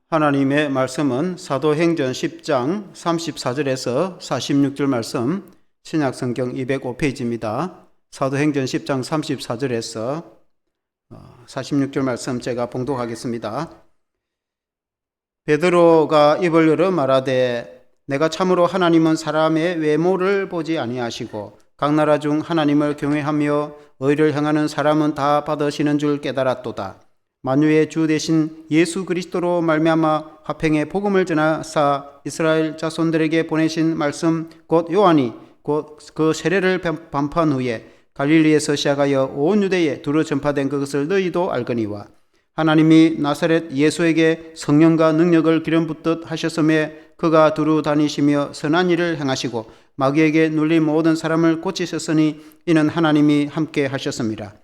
하나님의 말씀은 사도행전 10장 34절에서 46절 말씀, 신약성경 205페이지입니다. 사도행전 10장 34절에서 46절 말씀 제가 봉독하겠습니다. 베드로가 입을 열어 말하되 내가 참으로 하나님은 사람의 외모를 보지 아니하시고 각 나라 중 하나님을 경외하며 의를 행하는 사람은 다 받으시는 줄 깨달았도다. 만유의 주 되신 예수 그리스도로 말미암아 화평의 복음을 전하사 이스라엘 자손들에게 보내신 말씀 곧 요한이 곧 그 세례를 반포한 후에 갈릴리에서 시작하여 온 유대에 두루 전파된 그것을 너희도 알거니와 하나님이 나사렛 예수에게 성령과 능력을 기름 붓듯 하셨음에 그가 두루 다니시며 선한 일을 행하시고 마귀에게 눌린 모든 사람을 고치셨으니 이는 하나님이 함께 하셨습니다.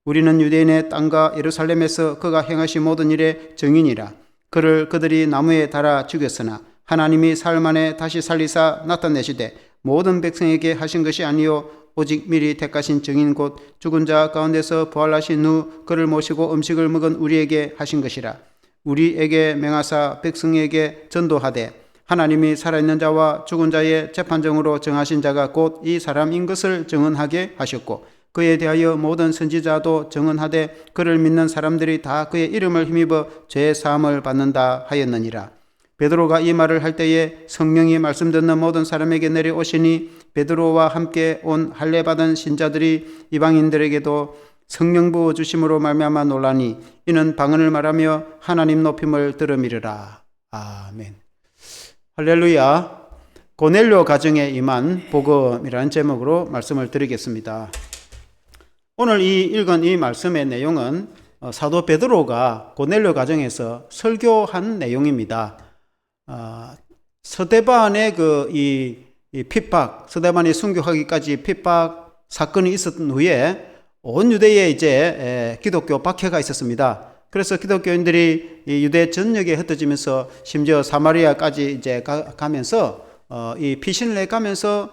우리는 유대인의 땅과 예루살렘에서 그가 행하신 모든 일의 증인이라. 그를 그들이 나무에 달아 죽였으나 하나님이 사흘 만에 다시 살리사 나타내시되 모든 백성에게 하신 것이 아니요 오직 미리 택하신 증인 곧 죽은 자 가운데서 부활하신 후 그를 모시고 음식을 먹은 우리에게 하신 것이라. 우리에게 맹하사 백성에게 전도하되 하나님이 살아있는 자와 죽은 자의 재판정으로 정하신 자가 곧 이 사람인 것을 증언하게 하셨고 그에 대하여 모든 선지자도 증언하되 그를 믿는 사람들이 다 그의 이름을 힘입어 죄 사함을 받는다 하였느니라. 베드로가 이 말을 할 때에 성령이 말씀 듣는 모든 사람에게 내려오시니 베드로와 함께 온 할례 받은 신자들이 이방인들에게도 성령 부어 주심으로 말미암아 놀라니 이는 방언을 말하며 하나님 높임을 들음이르라. 아멘. 할렐루야. 고넬료 가정에 임한 복음이라는 제목으로 말씀을 드리겠습니다. 오늘 읽은 이 말씀의 내용은 사도 베드로가 고넬료 가정에서 설교한 내용입니다. 스데반의 이 핍박, 스데반이 순교하기까지 핍박 사건이 있었던 후에 온 유대에 이제 기독교 박해가 있었습니다. 그래서 기독교인들이 이 유대 전역에 흩어지면서 심지어 사마리아까지 이제 가면서 이 피신을 해가면서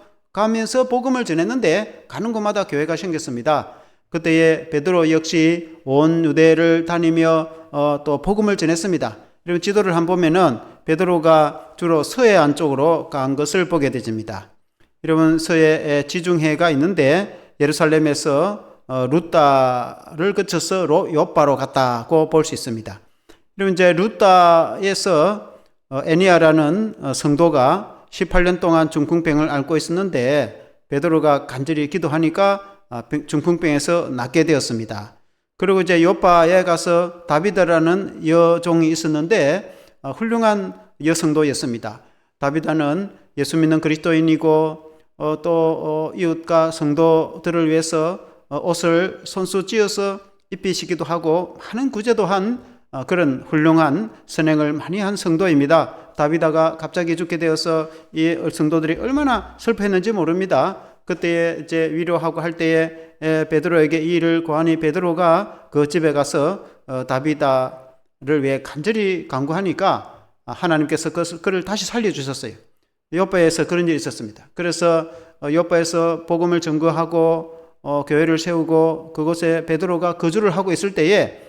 복음을 전했는데 가는 곳마다 교회가 생겼습니다. 그때에 베드로 역시 온 유대를 다니며 또 복음을 전했습니다. 여러분 지도를 한번 보면은 베드로가 주로 서해안 쪽으로 간 것을 보게 되집니다. 여러분 서해에 지중해가 있는데 예루살렘에서 루따를 거쳐서 요빠로 갔다고 볼 수 있습니다. 여러분 이제 루따에서 애니아라는 성도가 18년 동안 중풍병을 앓고 있었는데 베드로가 간절히 기도하니까 중풍병에서 낫게 되었습니다. 그리고 이제 요빠에 가서 다비다라는 여종이 있었는데 훌륭한 여성도였습니다. 다비다는 예수 믿는 그리스도인이고 또 이웃과 성도들을 위해서 옷을 손수 찧어서 입히시기도 하고 많은 구제도 한 그런 훌륭한 선행을 많이 한 성도입니다. 다비다가 갑자기 죽게 되어서 이 성도들이 얼마나 슬퍼했는지 모릅니다. 그때 이제 위로하고 할 때에 베드로에게 이 일을 고하니 베드로가 그 집에 가서 다비다를 위해 간절히 간구하니까 하나님께서 그를 다시 살려주셨어요. 요빠에서 그런 일이 있었습니다. 그래서 요빠에서 복음을 전거하고 교회를 세우고 그곳에 베드로가 거주를 하고 있을 때에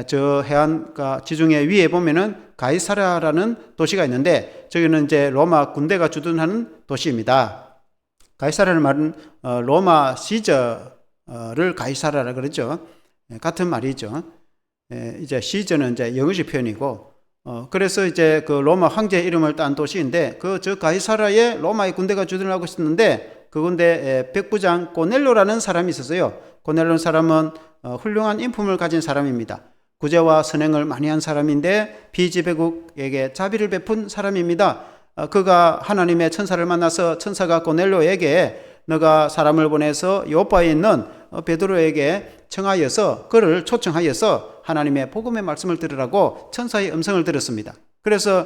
저 해안가 지중해 위에 보면은 가이사라라는 도시가 있는데 저기는 이제 로마 군대가 주둔하는 도시입니다. 가이사라는 말은 로마 시저를 가이사라라 그러죠. 같은 말이죠. 이제 시저는 이제 영어식 표현이고, 그래서 이제 그 로마 황제 이름을 딴 도시인데 저 가이사라에 로마의 군대가 주둔을 하고 있었는데 그 군대 백부장 고넬료라는 사람이 있었어요. 고넬료라는 사람은 훌륭한 인품을 가진 사람입니다. 구제와 선행을 많이 한 사람인데 비지배국에게 자비를 베푼 사람입니다. 그가 하나님의 천사를 만나서 천사가 고넬료에게 너가 사람을 보내서 요빠에 있는 베드로에게 청하여서 그를 초청하여서 하나님의 복음의 말씀을 들으라고 천사의 음성을 들었습니다. 그래서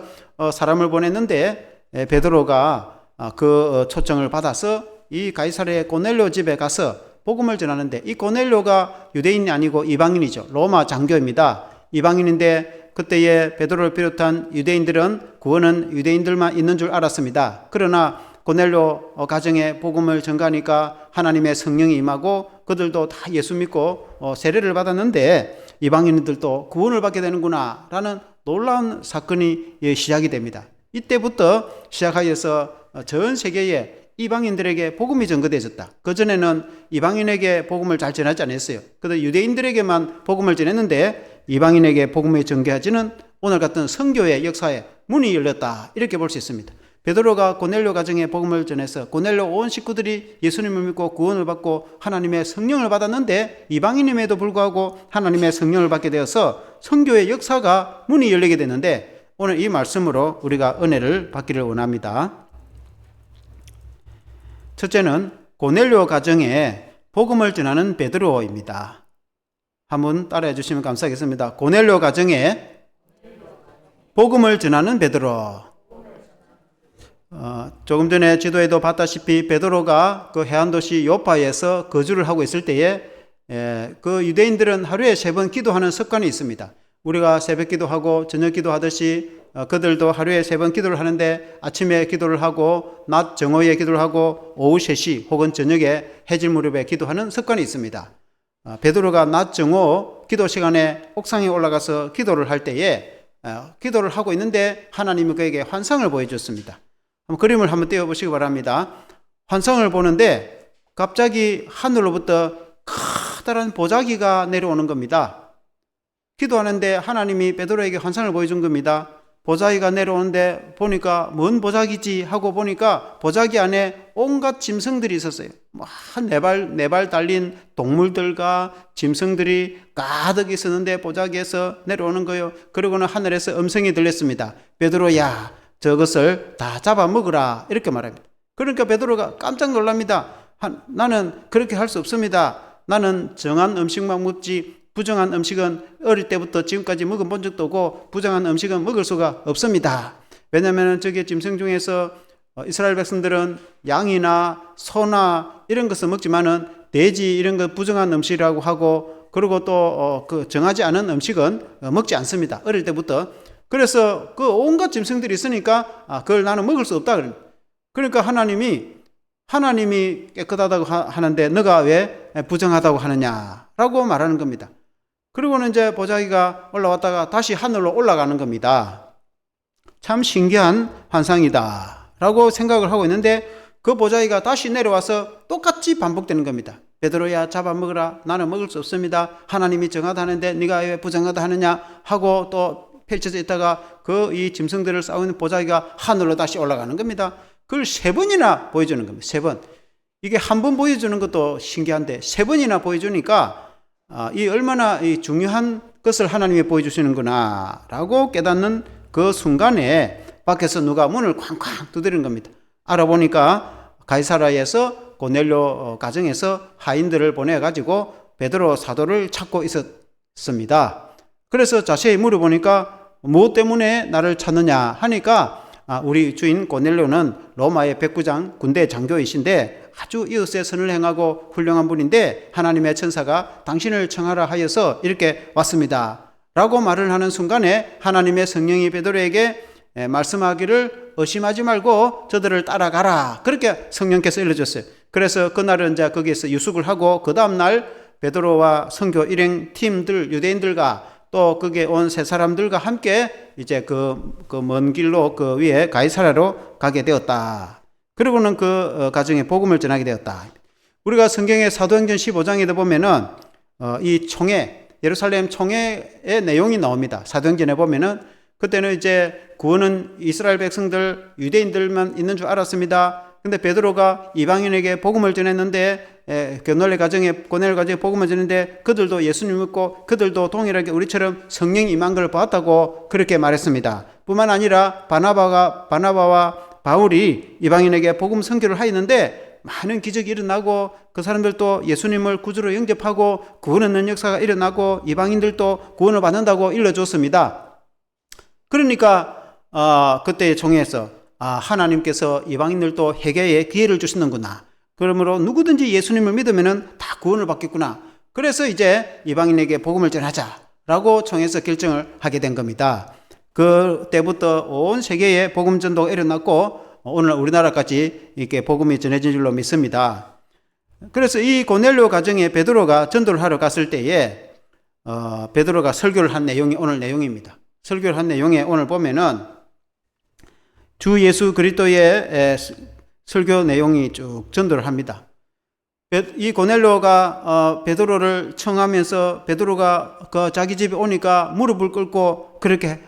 사람을 보냈는데 베드로가 그 초청을 받아서 이 가이사랴의 고넬료 집에 가서 복음을 전하는데 이 고넬료가 유대인이 아니고 이방인이죠. 로마 장교입니다. 이방인인데 그때에 베드로를 비롯한 유대인들은 구원은 유대인들만 있는 줄 알았습니다. 그러나 고넬료 가정에 복음을 전가하니까 하나님의 성령이 임하고 그들도 다 예수 믿고 세례를 받았는데 이방인들도 구원을 받게 되는구나 라는 놀라운 사건이 시작이 됩니다. 이때부터 시작하여서 전 세계에 이방인들에게 복음이 전거되어졌다. 그전에는 이방인에게 복음을 잘 전하지 않았어요. 그래도 유대인들에게만 복음을 전했는데 이방인에게 복음을 전개하지는 오늘 같은 선교의 역사에 문이 열렸다. 이렇게 볼 수 있습니다. 베드로가 고넬료 가정에 복음을 전해서 고넬료 온 식구들이 예수님을 믿고 구원을 받고 하나님의 성령을 받았는데 이방인임에도 불구하고 하나님의 성령을 받게 되어서 선교의 역사가 문이 열리게 되는데 오늘 이 말씀으로 우리가 은혜를 받기를 원합니다. 첫째는 고넬료 가정에 복음을 전하는 베드로입니다. 한번 따라해 주시면 감사하겠습니다. 고넬료 가정에 복음을 전하는 베드로. 조금 전에 지도에도 봤다시피 베드로가 그 해안도시 요파에서 거주를 하고 있을 때에 그 유대인들은 하루에 3번 기도하는 습관이 있습니다. 우리가 새벽 기도하고 저녁 기도하듯이 그들도 하루에 3번 기도를 하는데 아침에 기도를 하고 낮 정오에 기도를 하고 오후 3시 혹은 저녁에 해질 무렵에 기도하는 습관이 있습니다. 베드로가 낮 정오 기도 시간에 옥상에 올라가서 기도를 할 때에 기도를 하고 있는데 하나님이 그에게 환상을 보여줬습니다. 그림을 한번 띄워보시기 바랍니다. 환상을 보는데 갑자기 하늘로부터 커다란 보자기가 내려오는 겁니다. 기도하는데 하나님이 베드로에게 환상을 보여준 겁니다. 보자기가 내려오는데 보니까 뭔 보자기지 하고 보니까 보자기 안에 온갖 짐승들이 있었어요. 네 발 달린 동물들과 짐승들이 가득 있었는데 보자기에서 내려오는 거예요. 그리고는 하늘에서 음성이 들렸습니다. 베드로야, 저것을 다 잡아먹으라. 이렇게 말합니다. 그러니까 베드로가 깜짝 놀랍니다. 나는 그렇게 할 수 없습니다. 나는 정한 음식만 먹지 부정한 음식은 어릴 때부터 지금까지 먹어본 적도 없고 부정한 음식은 먹을 수가 없습니다. 왜냐하면 저기 짐승 중에서 이스라엘 백성들은 양이나 소나 이런 것을 먹지만은 돼지 이런 것 부정한 음식이라고 하고 그리고 또 그 정하지 않은 음식은 먹지 않습니다. 어릴 때부터. 그래서 그 온갖 짐승들이 있으니까 그걸 나는 먹을 수 없다. 그러니까 하나님이 깨끗하다고 하는데 너가 왜 부정하다고 하느냐라고 말하는 겁니다. 그리고는 이제 보자기가 올라왔다가 다시 하늘로 올라가는 겁니다. 참 신기한 환상이다 라고 생각을 하고 있는데 그 보자기가 다시 내려와서 똑같이 반복되는 겁니다. 베드로야, 잡아먹으라. 나는 먹을 수 없습니다. 하나님이 정하다 하는데 네가 왜 부정하다 하느냐 하고 또 펼쳐져 있다가 이 짐승들을 싸우는 보자기가 하늘로 다시 올라가는 겁니다. 그걸 3번이나 보여주는 겁니다. 3번. 이게 한 번 보여주는 것도 신기한데 3번이나 보여주니까 이 얼마나 이 중요한 것을 하나님이 보여주시는구나 라고 깨닫는 그 순간에 밖에서 누가 문을 쾅쾅 두드리는 겁니다. 알아보니까 가이사라에서 고넬료 가정에서 하인들을 보내가지고 베드로 사도를 찾고 있었습니다. 그래서 자세히 물어보니까 무엇 때문에 나를 찾느냐 하니까 우리 주인 고넬료는 로마의 백부장 군대 장교이신데 아주 이웃의 선을 행하고 훌륭한 분인데 하나님의 천사가 당신을 청하라 하여서 이렇게 왔습니다 라고 말을 하는 순간에 하나님의 성령이 베드로에게 말씀하기를 의심하지 말고 저들을 따라가라 그렇게 성령께서 일러줬어요. 그래서 그날은 이제 거기에서 유숙을 하고 그 다음날 베드로와 선교 일행 팀들 유대인들과 또 거기에 온 세 사람들과 함께 이제 그 먼 길로 그 위에 가이사라로 가게 되었다. 그리고는 그 가정에 복음을 전하게 되었다. 우리가 성경의 사도행전 15장에도 보면은 이 총회, 예루살렘 총회의 내용이 나옵니다. 사도행전에 보면은 그때는 이제 구원은 이스라엘 백성들, 유대인들만 있는 줄 알았습니다. 근데 베드로가 이방인에게 복음을 전했는데 고넬료 가정에 복음을 전했는데 그들도 예수님 믿고 그들도 동일하게 우리처럼 성령이 임한 걸 보았다고 그렇게 말했습니다. 뿐만 아니라 바나바와 바울이 이방인에게 복음 선교를 하였는데 많은 기적이 일어나고 그 사람들도 예수님을 구주로 영접하고 구원하는 역사가 일어나고 이방인들도 구원을 받는다고 일러줬습니다. 그러니까 그때 총회에서 하나님께서 이방인들도 회개의 기회를 주시는구나. 그러므로 누구든지 예수님을 믿으면 다 구원을 받겠구나. 그래서 이제 이방인에게 복음을 전하자라고 총회에서 결정을 하게 된 겁니다. 그때부터 온 세계에 복음 전도가 일어났고 오늘 우리나라까지 이렇게 복음이 전해진 줄로 믿습니다. 그래서 이 고넬료 가정에 베드로가 전도를 하러 갔을 때에 베드로가 설교를 한 내용이 오늘 내용입니다. 설교를 한 내용에 오늘 보면은 주 예수 그리스도의 설교 내용이 쭉 전도를 합니다. 이 고넬료가 베드로를 청하면서 베드로가 자기 집에 오니까 무릎을 꿇고 그렇게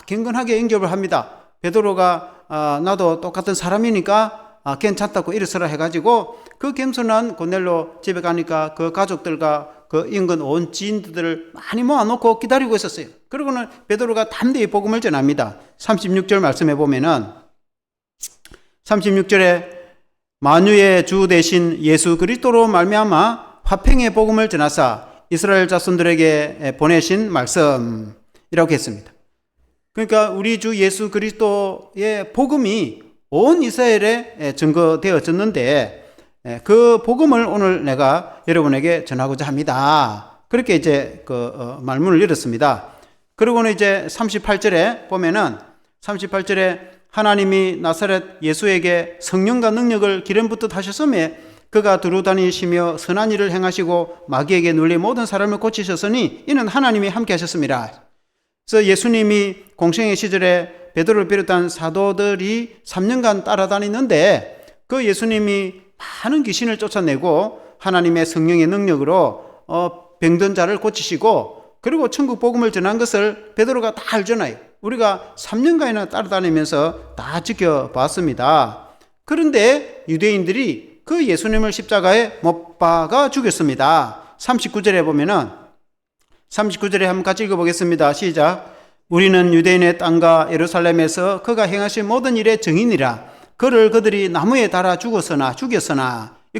경건하게 영접을 합니다. 베드로가 나도 똑같은 사람이니까 괜찮다고 일어서라 해가지고 그 겸손한 고넬료 집에 가니까 그 가족들과 그 인근 온 지인들을 많이 모아놓고 기다리고 있었어요. 그러고는 베드로가 담대히 복음을 전합니다. 36절 말씀해 보면은 36절에 만유의 주 대신 예수 그리스도로 말미암아 화평의 복음을 전하사 이스라엘 자손들에게 보내신 말씀이라고 했습니다. 그러니까 우리 주 예수 그리스도의 복음이 온 이스라엘에 증거되어졌는데 그 복음을 오늘 내가 여러분에게 전하고자 합니다. 그렇게 이제 말문을 열었습니다. 그리고는 이제 38절에 보면은 38절에 하나님이 나사렛 예수에게 성령과 능력을 기름 붓듯 하셨음에 그가 두루 다니시며 선한 일을 행하시고 마귀에게 눌린 모든 사람을 고치셨으니 이는 하나님이 함께 하셨습니다. 그래서 예수님이 공생의 시절에 베드로를 비롯한 사도들이 3년간 따라다니는데 그 예수님이 많은 귀신을 쫓아내고 하나님의 성령의 능력으로 병든 자를 고치시고 그리고 천국 복음을 전한 것을 베드로가 다 알잖아요. 우리가 3년간이나 따라다니면서 다 지켜봤습니다. 그런데 유대인들이 그 예수님을 십자가에 못 박아 죽였습니다. 39절에 보면은 39절에 한번 같이 읽어보겠습니다. 시작. 우리는 유대인의 땅과 예루살렘에서 그가 행하신 모든 일의 증인이라. 그를 그들이 나무에 달아 죽였으나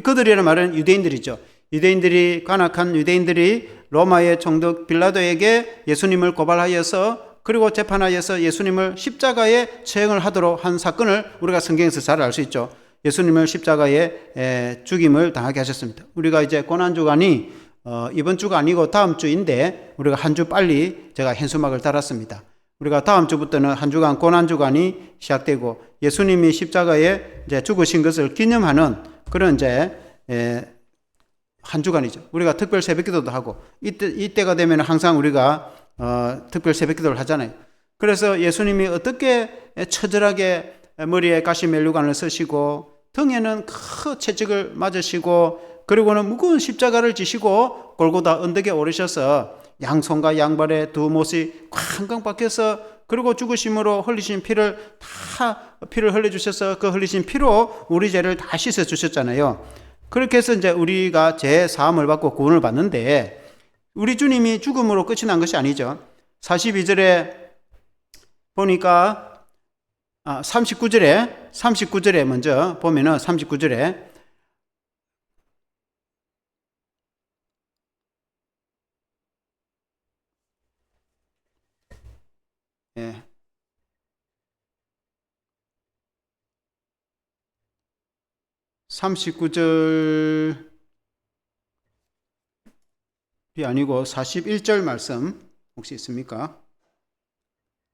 그들이라는 말은 유대인들이죠. 유대인들이 관악한 유대인들이 로마의 총독 빌라도에게 예수님을 고발하여서 그리고 재판하여서 예수님을 십자가에 처형을 하도록 한 사건을 우리가 성경에서 잘 알 수 있죠. 예수님을 십자가에 죽임을 당하게 하셨습니다. 우리가 이제 고난주간이 이번 주가 아니고 다음 주인데 우리가 한 주 빨리 제가 현수막을 달았습니다. 우리가 다음 주부터는 한 주간 고난주간이 시작되고 예수님이 십자가에 이제 죽으신 것을 기념하는 그런 이제 한 주간이죠. 우리가 특별 새벽기도도 하고 이때가 되면 항상 우리가 특별 새벽기도를 하잖아요. 그래서 예수님이 어떻게 처절하게 머리에 가시 멜류관을 쓰시고 등에는 큰 채찍을 맞으시고 그리고는 무거운 십자가를 지시고 골고다 언덕에 오르셔서 양손과 양발에 두 못이 쾅쾅 박혀서 그리고 죽으심으로 흘리신 피를 흘려주셔서 그 흘리신 피로 우리 죄를 다 씻어주셨잖아요. 그렇게 해서 이제 우리가 죄 사함을 받고 구원을 받는데 우리 주님이 죽음으로 끝이 난 것이 아니죠. 42절에 보니까 39절에 먼저 보면은 39절에 예. 39절이 아니고 41절 말씀 혹시 있습니까?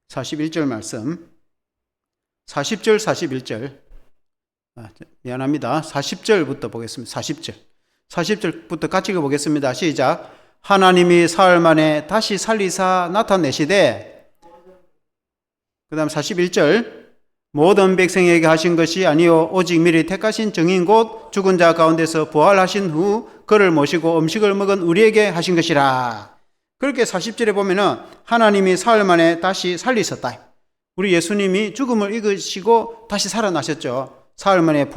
41절 말씀 40절 41절 미안합니다. 40절부터 보겠습니다. 40절부터 같이 읽어보겠습니다. 시작. 하나님이 사흘 만에 다시 살리사 나타내시되 그 다음 41절 모든 백성에게 하신 것이 아니요 오직 미리 택하신 정인 곧 죽은 자 가운데서 부활하신 후 그를 모시고 음식을 먹은 우리에게 하신 것이라. 그렇게 40절에 보면은 하나님이 사흘 만에 다시 살리셨다. 우리 예수님이 죽음을 이기시고 다시 살아나셨죠. 사흘 만에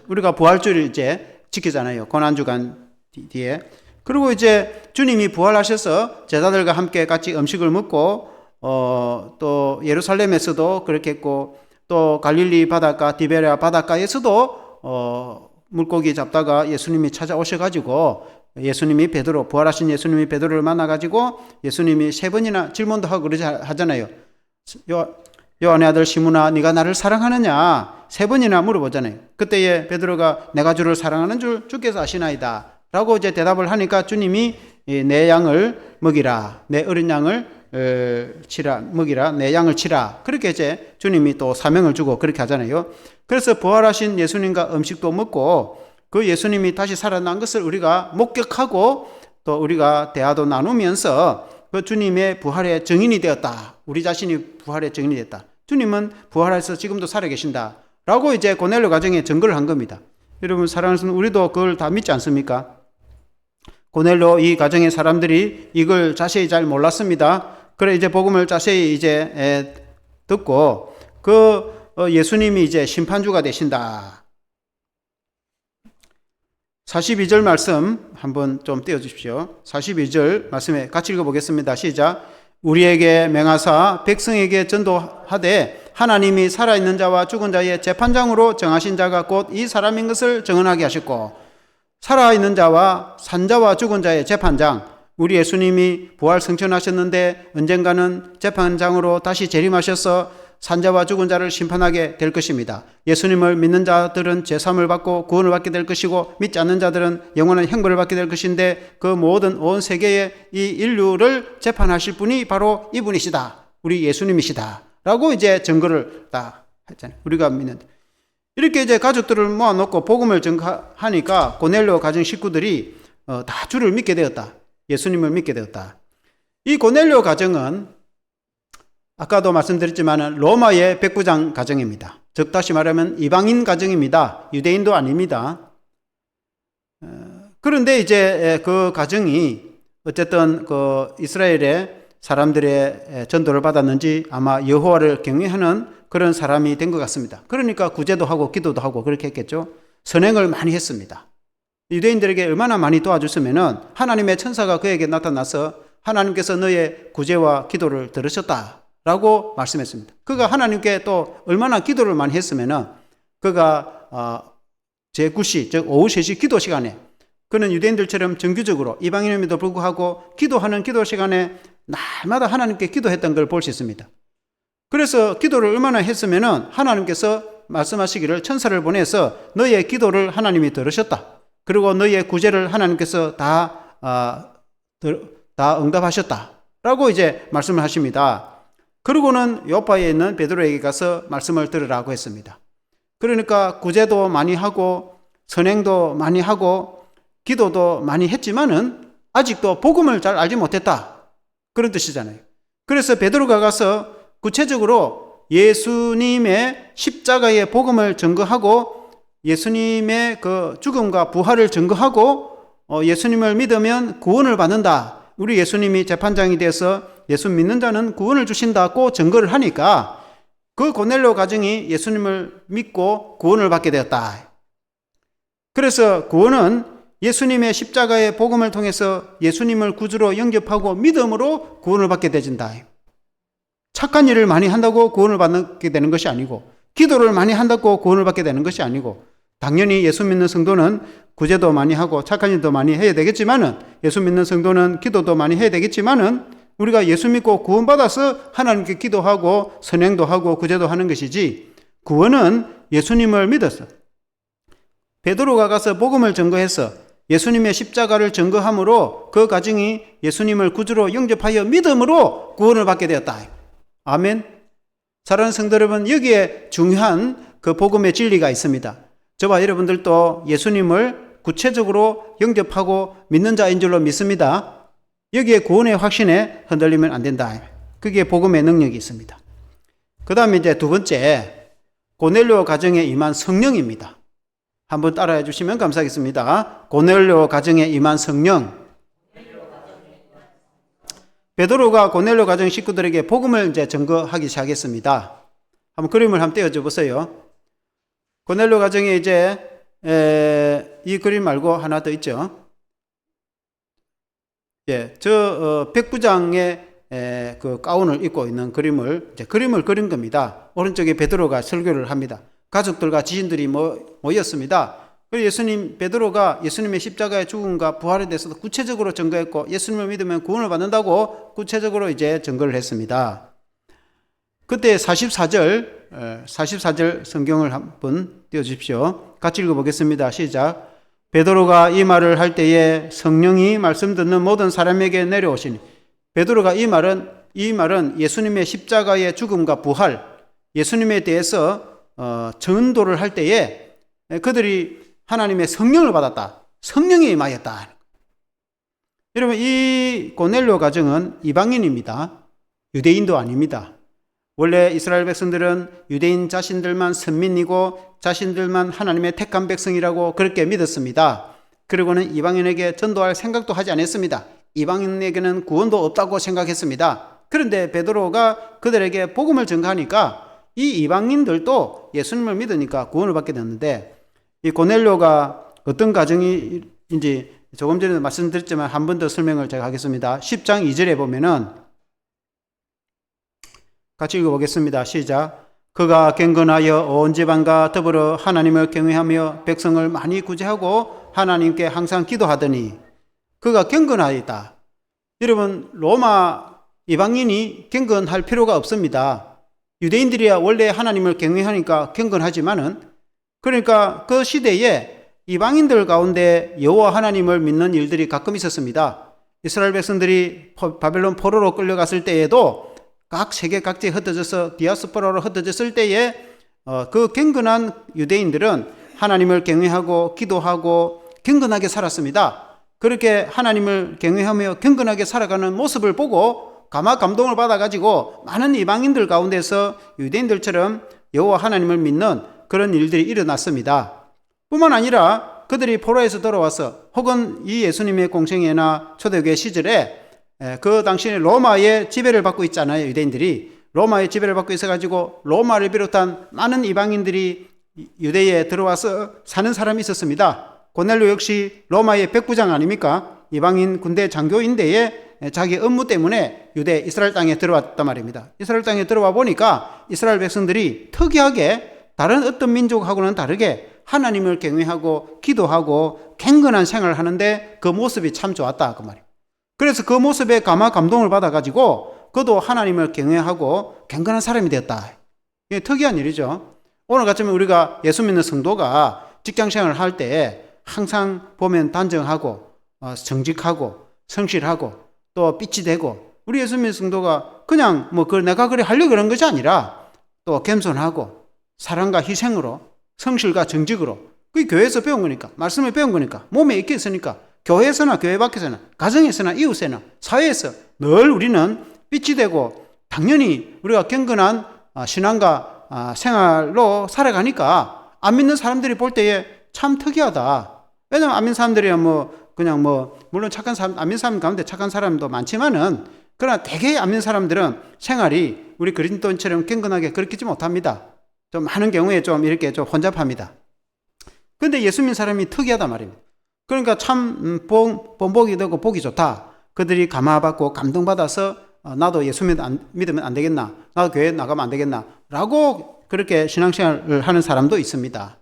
우리가 부활주를 이제 지키잖아요. 고난주간 뒤에. 그리고 이제 주님이 부활하셔서 제자들과 함께 같이 음식을 먹고 또 예루살렘에서도 그렇게 했고 또 갈릴리 바닷가 디베랴 바닷가에서도 물고기 잡다가 예수님이 찾아오셔가지고 예수님이 부활하신 예수님이 베드로를 만나가지고 예수님이 3번이나 질문도 하고 그러지 하잖아요. 요한의 아들 시므나 네가 나를 사랑하느냐 3번이나 물어보잖아요. 그때에 베드로가 내가 주를 사랑하는 줄 주께서 아시나이다 라고 이제 대답을 하니까 주님이 내 양을 먹이라 내 어린 양을 먹이라 내 양을 치라 그렇게 이제 주님이 또 사명을 주고 그렇게 하잖아요. 그래서 부활하신 예수님과 음식도 먹고 그 예수님이 다시 살아난 것을 우리가 목격하고 또 우리가 대화도 나누면서 그 주님의 부활의 증인이 되었다 우리 자신이 부활의 증인이 됐다. 주님은 부활해서 지금도 살아계신다. 라고 이제 고넬료 가정에 증거를 한 겁니다. 여러분 사랑하는 우리도 그걸 다 믿지 않습니까? 고넬료 이 가정의 사람들이 이걸 자세히 잘 몰랐습니다. 그래 이제 복음을 자세히 이제 듣고 예수님이 이제 심판주가 되신다. 42절 말씀 한번 좀 띄워주십시오. 42절 말씀에 같이 읽어보겠습니다. 시작. 우리에게 맹하사 백성에게 전도하되 하나님이 살아있는 자와 죽은 자의 재판장으로 정하신 자가 곧 이 사람인 것을 증언하게 하셨고, 살아있는 자와 산자와 죽은 자의 재판장, 우리 예수님이 부활 승천하셨는데 언젠가는 재판장으로 다시 재림하셔서 산자와 죽은 자를 심판하게 될 것입니다. 예수님을 믿는 자들은 제사함을 받고 구원을 받게 될 것이고, 믿지 않는 자들은 영원한 형벌을 받게 될 것인데, 그 모든 온 세계의 이 인류를 재판하실 분이 바로 이분이시다. 우리 예수님이시다. 라고 이제 증거를 딱 했잖아요. 우리가 믿는. 이렇게 이제 가족들을 모아놓고 복음을 증거하니까 고넬료 가정 식구들이 다 주를 믿게 되었다. 예수님을 믿게 되었다. 이 고넬료 가정은 아까도 말씀드렸지만 로마의 백부장 가정입니다. 즉 다시 말하면 이방인 가정입니다. 유대인도 아닙니다. 그런데 이제 그 가정이 어쨌든 그 이스라엘의 사람들의 전도를 받았는지 아마 여호와를 경외하는 그런 사람이 된 것 같습니다. 그러니까 구제도 하고 기도도 하고 그렇게 했겠죠. 선행을 많이 했습니다. 유대인들에게 얼마나 많이 도와줬으면은 하나님의 천사가 그에게 나타나서 하나님께서 너의 구제와 기도를 들으셨다 라고 말씀했습니다. 그가 하나님께 또 얼마나 기도를 많이 했으면은 그가 제9시 즉 오후 3시 기도 시간에 그는 유대인들처럼 정규적으로 이방인임에도 불구하고 기도하는 기도 시간에 날마다 하나님께 기도했던 걸 볼 수 있습니다. 그래서 기도를 얼마나 했으면은 하나님께서 말씀하시기를 천사를 보내서 너의 기도를 하나님이 들으셨다. 그리고 너의 구제를 하나님께서 다 응답하셨다. 라고 이제 말씀을 하십니다. 그리고는 요파에 있는 베드로에게 가서 말씀을 들으라고 했습니다. 그러니까 구제도 많이 하고 선행도 많이 하고 기도도 많이 했지만은 아직도 복음을 잘 알지 못했다. 그런 뜻이잖아요. 그래서 베드로가 가서 구체적으로 예수님의 십자가의 복음을 증거하고 예수님의 그 죽음과 부활을 증거하고 예수님을 믿으면 구원을 받는다. 우리 예수님이 재판장이 돼서 예수 믿는 자는 구원을 주신다고 증거를 하니까 그 고넬료 가정이 예수님을 믿고 구원을 받게 되었다. 그래서 구원은 예수님의 십자가의 복음을 통해서 예수님을 구주로 영접하고 믿음으로 구원을 받게 되진다. 착한 일을 많이 한다고 구원을 받게 되는 것이 아니고, 기도를 많이 한다고 구원을 받게 되는 것이 아니고, 당연히 예수 믿는 성도는 구제도 많이 하고 착한 일도 많이 해야 되겠지만은, 예수 믿는 성도는 기도도 많이 해야 되겠지만은, 우리가 예수 믿고 구원받아서 하나님께 기도하고 선행도 하고 구제도 하는 것이지, 구원은 예수님을 믿어서 베드로가 가서 복음을 증거해서 예수님의 십자가를 증거함으로 그 가정이 예수님을 구주로 영접하여 믿음으로 구원을 받게 되었다. 아멘. 사랑하는 성도 여러분, 여기에 중요한 그 복음의 진리가 있습니다. 저와 여러분들도 예수님을 구체적으로 영접하고 믿는 자인 줄로 믿습니다. 여기에 구원의 확신에 흔들리면 안 된다. 그게 복음의 능력이 있습니다. 그 다음에 이제 두 번째, 고넬료 가정에 임한 성령입니다. 한번 따라해 주시면 감사하겠습니다. 고넬료 가정에 임한 성령. 베드로가 고넬료 가정 식구들에게 복음을 이제 증거하기 시작했습니다. 한번 그림을 한번 떼어줘 보세요. 고넬료 가정에 이제 이 그림 말고 하나 더 있죠. 예, 백부장의 그 가운을 입고 있는 그림을 그린 겁니다. 오른쪽에 베드로가 설교를 합니다. 가족들과 지인들이 모였습니다. 그리고 베드로가 예수님의 십자가의 죽음과 부활에 대해서도 구체적으로 증거했고, 예수님을 믿으면 구원을 받는다고 구체적으로 이제 증거를 했습니다. 그때 44절 성경을 한번 띄워주십시오. 같이 읽어보겠습니다. 시작. 베드로가 이 말을 할 때에 성령이 말씀 듣는 모든 사람에게 내려오시니. 베드로가 이 말은 예수님의 십자가의 죽음과 부활, 예수님에 대해서 전도를 할 때에 그들이 하나님의 성령을 받았다. 성령이 임하였다. 여러분, 이 고넬료 가정은 이방인입니다. 유대인도 아닙니다. 원래 이스라엘 백성들은 유대인 자신들만 선민이고 자신들만 하나님의 택한 백성이라고 그렇게 믿었습니다. 그리고는 이방인에게 전도할 생각도 하지 않았습니다. 이방인에게는 구원도 없다고 생각했습니다. 그런데 베드로가 그들에게 복음을 전가하니까 이 이방인들도 예수님을 믿으니까 구원을 받게 됐는데, 이 고넬료가 어떤 가정인지 조금 전에 말씀드렸지만 한 번 더 설명을 제가 하겠습니다. 10장 2절에 보면은 같이 읽어보겠습니다. 시작. 그가 경건하여 온 집안과 더불어 하나님을 경외하며 백성을 많이 구제하고 하나님께 항상 기도하더니. 그가 경건하였다. 여러분, 로마 이방인이 경건할 필요가 없습니다. 유대인들이야 원래 하나님을 경외하니까 경건하지만은, 그러니까 그 시대에 이방인들 가운데 여호와 하나님을 믿는 일들이 가끔 있었습니다. 이스라엘 백성들이 바벨론 포로로 끌려갔을 때에도 각 세계 각지에 흩어져서 디아스포라로 흩어졌을 때에 그 경건한 유대인들은 하나님을 경외하고 기도하고 경건하게 살았습니다. 그렇게 하나님을 경외하며 경건하게 살아가는 모습을 보고 감동을 받아가지고 많은 이방인들 가운데서 유대인들처럼 여호와 하나님을 믿는 그런 일들이 일어났습니다. 뿐만 아니라 그들이 포로에서 돌아와서 혹은 이 예수님의 공생애나 초대교회 시절에 그 당시에 로마의 지배를 받고 있잖아요. 유대인들이 로마의 지배를 받고 있어가지고 로마를 비롯한 많은 이방인들이 유대에 들어와서 사는 사람이 있었습니다. 고넬료 역시 로마의 백부장 아닙니까? 이방인 군대 장교인데에 자기 업무 때문에 유대 이스라엘 땅에 들어왔단 말입니다. 이스라엘 땅에 들어와 보니까 이스라엘 백성들이 특이하게 다른 어떤 민족하고는 다르게 하나님을 경외하고 기도하고 경건한 생활을 하는데 그 모습이 참 좋았다 그 말이에요. 그래서 그 모습에 감동을 받아가지고 그도 하나님을 경외하고 경건한 사람이 되었다. 이게 특이한 일이죠. 오늘 같으면 우리가 예수 믿는 성도가 직장생활을 할 때 항상 보면 단정하고 정직하고 성실하고 또 삐치 되고, 우리 예수 믿는 성도가 그냥 내가 그래 하려고 그런 것이 아니라 또 겸손하고 사랑과 희생으로 성실과 정직으로, 그게 교회에서 배운 거니까, 말씀을 배운 거니까, 몸에 익혀 있으니까 교회에서나 교회 밖에서나 가정에서나 이웃에나 사회에서 늘 우리는 빛이 되고 당연히 우리가 경건한 신앙과 생활로 살아가니까 안 믿는 사람들이 볼 때에 참 특이하다. 왜냐면 안 믿는 사람들이야 물론 착한 사람, 안 믿는 사람 가운데 착한 사람도 많지만은, 그러나 대개 안 믿는 사람들은 생활이 우리 그리스도인처럼 경건하게 그렇게 못합니다. 좀 많은 경우에 좀 이렇게 좀 혼잡합니다. 그런데 예수 믿는 사람이 특이하단 말입니다. 그러니까 참 본보기 되고 보기 좋다. 그들이 감화받고 감동받아서 나도 예수 믿으면 안 되겠나, 나도 교회 나가면 안 되겠나 라고 그렇게 신앙생활을 하는 사람도 있습니다.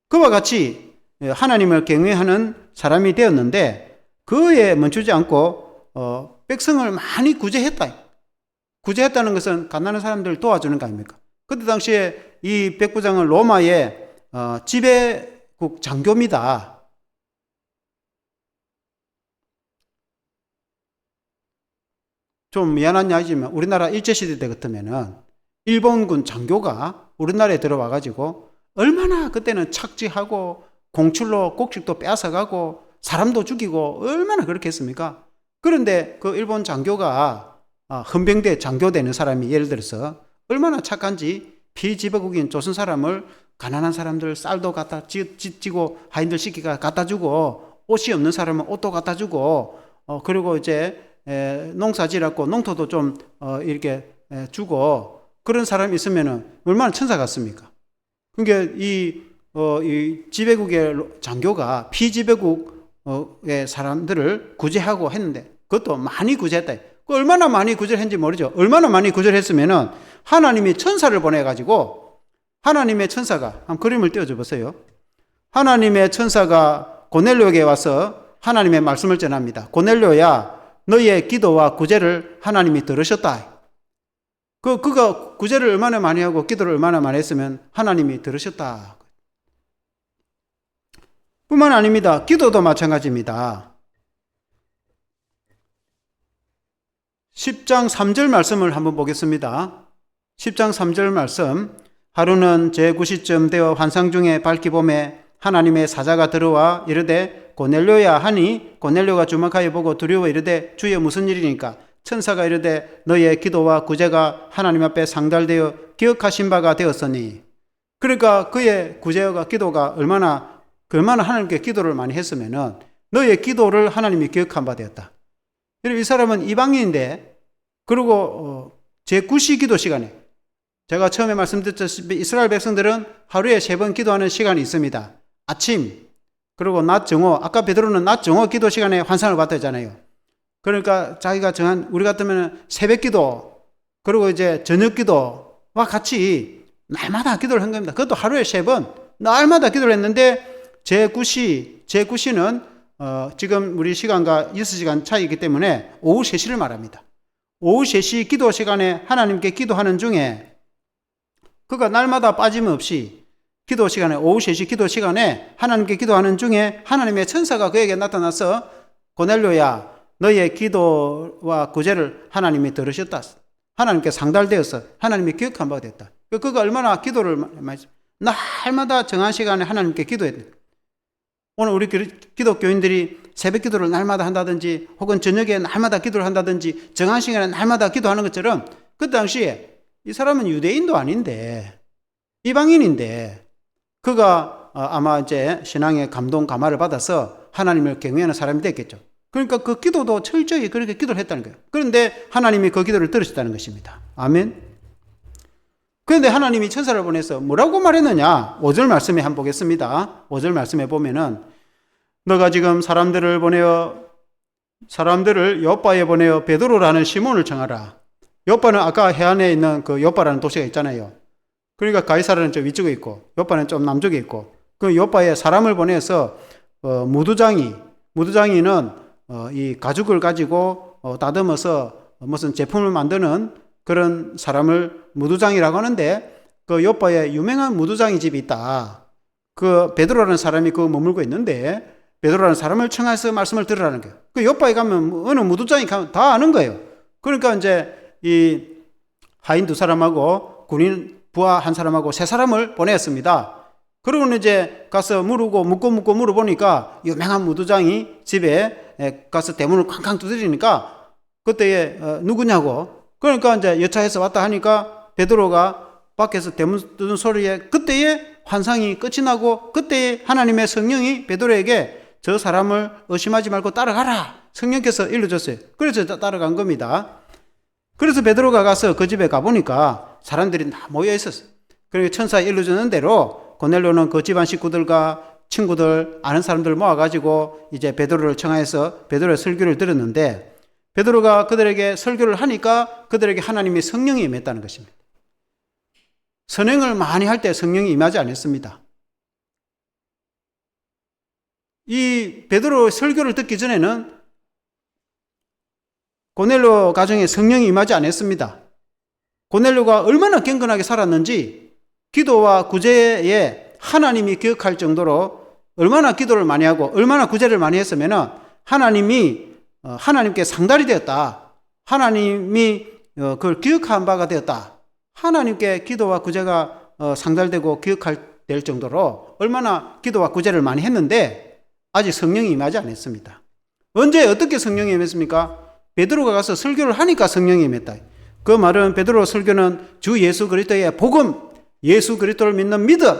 그와 같이 하나님을 경외하는 사람이 되었는데 그에 멈추지 않고 백성을 많이 구제했다. 구제했다는 것은 가난한 사람들을 도와주는 거 아닙니까? 그때 당시에 이 백부장은 로마의 지배국 장교입니다. 좀 미안한 이야기지만 우리나라 일제시대 때 같으면은 일본군 장교가 우리나라에 들어와가지고 얼마나 그때는 착지하고 공출로 곡식도 빼앗아가고 사람도 죽이고 얼마나 그렇게 했습니까? 그런데 그 일본 장교가 헌병대 장교 되는 사람이 예를 들어서 얼마나 착한지 피지배국인 조선 사람을 가난한 사람들 쌀도 갖다 찌고 하인들 시키가 갖다 주고, 옷이 없는 사람은 옷도 갖다 주고, 그리고 이제 농사지라고 농토도 좀 이렇게 주고, 그런 사람이 있으면은 얼마나 천사 같습니까? 그러니까 이 지배국의 장교가 피지배국의 사람들을 구제하고 했는데 그것도 많이 구제했다. 얼마나 많이 구제를 했는지 모르죠. 얼마나 많이 구제를 했으면은 하나님이 천사를 보내가지고, 하나님의 천사가 한번 그림을 띄워줘 보세요. 하나님의 천사가 고넬료에게 와서 하나님의 말씀을 전합니다. 고넬료야, 너의 기도와 구제를 하나님이 들으셨다. 그가 구제를 얼마나 많이 하고 기도를 얼마나 많이 했으면 하나님이 들으셨다. 뿐만 아닙니다. 기도도 마찬가지입니다. 10장 3절 말씀을 한번 보겠습니다. 10장 3절 말씀. 하루는 제9시쯤 되어 환상 중에 밝기 봄에 하나님의 사자가 들어와 이르되 고넬료야 하니, 고넬료가 주목하여 보고 두려워 이르되 주여 무슨 일이니까? 천사가 이르되 너의 기도와 구제가 하나님 앞에 상달되어 기억하신 바가 되었으니. 그러니까 그의 구제와 기도가 얼마나 하나님께 기도를 많이 했으면은 너의 기도를 하나님이 기억한 바 되었다. 이 사람은 이방인인데, 그리고 제9시 기도 시간에, 제가 처음에 말씀드렸다시피 이스라엘 백성들은 하루에 3번 기도하는 시간이 있습니다. 아침, 그리고 낮 정오. 아까 베드로는 낮 정오 기도 시간에 환상을 봤다 했잖아요. 그러니까 자기가 정한, 우리 같으면 새벽 기도, 그리고 이제 저녁 기도와 같이 날마다 기도를 한 겁니다. 그것도 하루에 3번, 날마다 기도를 했는데, 제9시는 지금 우리 시간과 6시간 차이기 때문에 오후 3시를 말합니다. 오후 3시 기도 시간에 하나님께 기도하는 중에, 그가 날마다 빠짐없이 기도 시간에, 오후 3시 기도 시간에 하나님께 기도하는 중에 하나님의 천사가 그에게 나타나서 고넬료야, 너의 기도와 구제를 하나님이 들으셨다. 하나님께 상달되어서 하나님이 기억한 바가 됐다. 그가 얼마나 기도를 날마다 정한 시간에 하나님께 기도했다. 오늘 우리 기독교인들이 새벽 기도를 날마다 한다든지, 혹은 저녁에 날마다 기도를 한다든지, 정한 시간에 날마다 기도하는 것처럼, 그 당시에 이 사람은 유대인도 아닌데 이방인인데, 그가 아마 이제 신앙의 감동 감화를 받아서 하나님을 경외하는 사람이 됐겠죠. 그러니까 그 기도도 철저히 그렇게 기도를 했다는 거예요. 그런데 하나님이 그 기도를 들으셨다는 것입니다. 아멘. 그런데 하나님이 천사를 보내서 뭐라고 말했느냐? 5절 말씀에 한번 보겠습니다. 5절 말씀에 보면은, 너가 지금 사람들을 요빠에 보내어 베드로라는 시몬을 청하라. 요빠는 아까 해안에 있는 그 요빠라는 도시가 있잖아요. 그러니까 가이사르는 저 위쪽에 있고 요빠는 좀 남쪽에 있고, 그 요빠에 사람을 보내서 무두장이는 이 가죽을 가지고 다듬어서 무슨 제품을 만드는 그런 사람을 무두장이라고 하는데, 그 요빠에 유명한 무두장이 집이 있다. 그 베드로라는 사람이 그 머물고 있는데, 베드로라는 사람을 청해서 말씀을 들으라는 거예요. 그 요빠에 가면 어느 무두장이 가면 다 아는 거예요. 그러니까 이제 이 하인 2사람하고 군인 부하 1사람하고 3사람을 보냈습니다. 그러고는 이제 가서 묻고 물어보니까 유명한 무두장이 집에 가서 대문을 쾅쾅 두드리니까 그때에 누구냐고. 그러니까 이제 여차해서 왔다 하니까 베드로가 밖에서 대문 두드는 소리에 그때에 환상이 끝이 나고, 그때에 하나님의 성령이 베드로에게 저 사람을 의심하지 말고 따라가라, 성령께서 일러줬어요. 그래서 따라간 겁니다. 그래서 베드로가 가서 그 집에 가보니까 사람들이 다 모여 있었어요. 그러니까 천사가 일러주는 대로 고넬료는 그 집안 식구들과 친구들, 아는 사람들 모아가지고 이제 베드로를 청하해서 베드로의 설교를 들었는데, 베드로가 그들에게 설교를 하니까 그들에게 하나님의 성령이 임했다는 것입니다. 선행을 많이 할 때 성령이 임하지 않았습니다. 이 베드로 설교를 듣기 전에는 고넬료 가정에 성령이 임하지 않았습니다. 고넬료가 얼마나 경건하게 살았는지, 기도와 구제에 하나님이 기억할 정도로 얼마나 기도를 많이 하고 얼마나 구제를 많이 했으면 하나님이 하나님께 상달이 되었다. 하나님이 그걸 기억한 바가 되었다. 하나님께 기도와 구제가 상달되고 될 정도로 얼마나 기도와 구제를 많이 했는데 아직 성령이 임하지 않았습니다. 언제 어떻게 성령이 임했습니까? 베드로가 가서 설교를 하니까 성령이 임했다. 그 말은 베드로 설교는 주 예수 그리스도의 복음, 예수 그리스도를 믿는 믿음.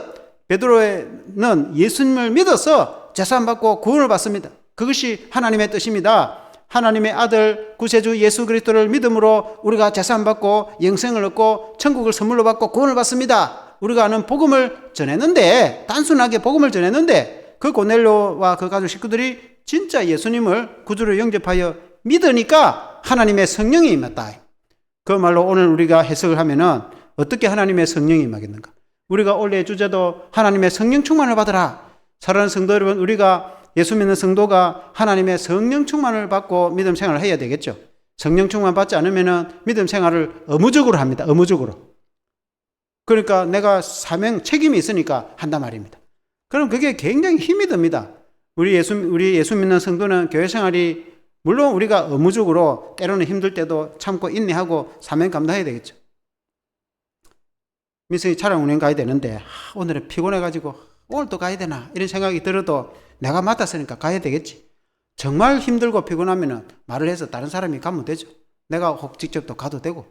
베드로는 예수님을 믿어서 제사함받고 구원을 받습니다. 그것이 하나님의 뜻입니다. 하나님의 아들 구세주 예수 그리스도를 믿음으로 우리가 제사함받고 영생을 얻고 천국을 선물로 받고 구원을 받습니다. 우리가 아는 복음을 전했는데, 단순하게 복음을 전했는데, 그 고넬료와 그 가족 식구들이 진짜 예수님을 구주로 영접하여 믿으니까 하나님의 성령이 임했다. 그 말로 오늘 우리가 해석을 하면은 어떻게 하나님의 성령이 임하겠는가? 우리가 원래 주제도 하나님의 성령 충만을 받으라. 사랑하는 성도 여러분, 우리가 예수 믿는 성도가 하나님의 성령 충만을 받고 믿음 생활을 해야 되겠죠. 성령 충만 받지 않으면은 믿음 생활을 의무적으로 합니다. 의무적으로. 그러니까 내가 사명 책임이 있으니까 한단 말입니다. 그럼 그게 굉장히 힘이 듭니다. 우리 예수 믿는 성도는 교회 생활이 물론 우리가 의무적으로 때로는 힘들 때도 참고 인내하고 사명 감당해야 되겠죠. 민성이 차량 운행 가야 되는데 오늘은 피곤해가지고 오늘 또 가야 되나 이런 생각이 들어도 내가 맡았으니까 가야 되겠지. 정말 힘들고 피곤하면 말을 해서 다른 사람이 가면 되죠. 내가 혹 직접 또 가도 되고.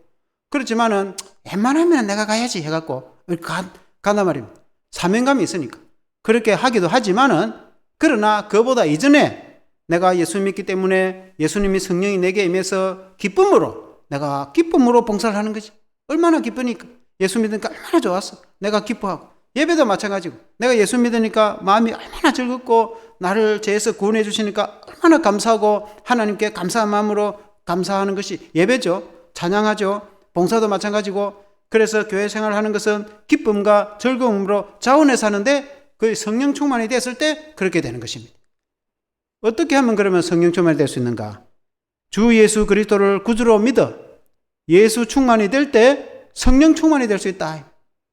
그렇지만은 웬만하면 내가 가야지 해갖고 간단 말입니다. 사명감이 있으니까. 그렇게 하기도 하지만은 그러나 그보다 이전에 내가 예수 믿기 때문에 예수님이 성령이 내게 임해서 내가 기쁨으로 봉사를 하는 거지. 얼마나 기쁘니까. 예수 믿으니까 얼마나 좋았어. 내가 기뻐하고. 예배도 마찬가지고. 내가 예수 믿으니까 마음이 얼마나 즐겁고 나를 죄에서 구원해 주시니까 얼마나 감사하고 하나님께 감사한 마음으로 감사하는 것이 예배죠. 찬양하죠. 봉사도 마찬가지고. 그래서 교회 생활하는 것은 기쁨과 즐거움으로 자원해서 하는데 그 성령 충만이 됐을 때 그렇게 되는 것입니다. 어떻게 하면 그러면 성령 충만이 될 수 있는가? 주 예수 그리스도를 구주로 믿어 예수 충만이 될 때 성령 충만이 될 수 있다.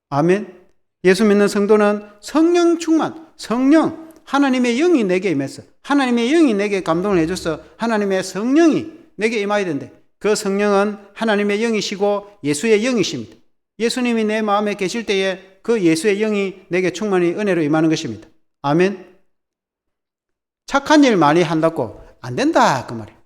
아멘. 예수 믿는 성도는 성령 충만, 성령, 하나님의 영이 내게 임했어. 하나님의 영이 내게 감동을 해줬어. 하나님의 성령이 내게 임하야 된대. 그 성령은 하나님의 영이시고 예수의 영이십니다. 예수님이 내 마음에 계실 때에 그 예수의 영이 내게 충만히 은혜로 임하는 것입니다. 아멘. 착한 일 많이 한다고 안 된다 그 말이에요.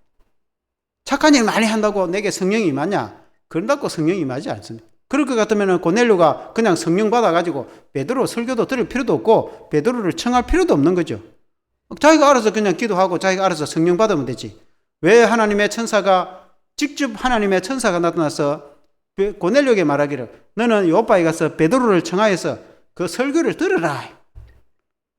착한 일 많이 한다고 내게 성령이 임하냐? 그런다고 성령이 임하지 않습니다. 그럴 것 같으면 고넬료가 그냥 성령 받아가지고 베드로 설교도 들을 필요도 없고 베드로를 청할 필요도 없는 거죠. 자기가 알아서 그냥 기도하고 자기가 알아서 성령 받으면 되지. 왜 하나님의 천사가 직접 하나님의 천사가 나타나서 고넬료에게 말하기를 너는 요바에 가서 베드로를 청하여서 그 설교를 들으라.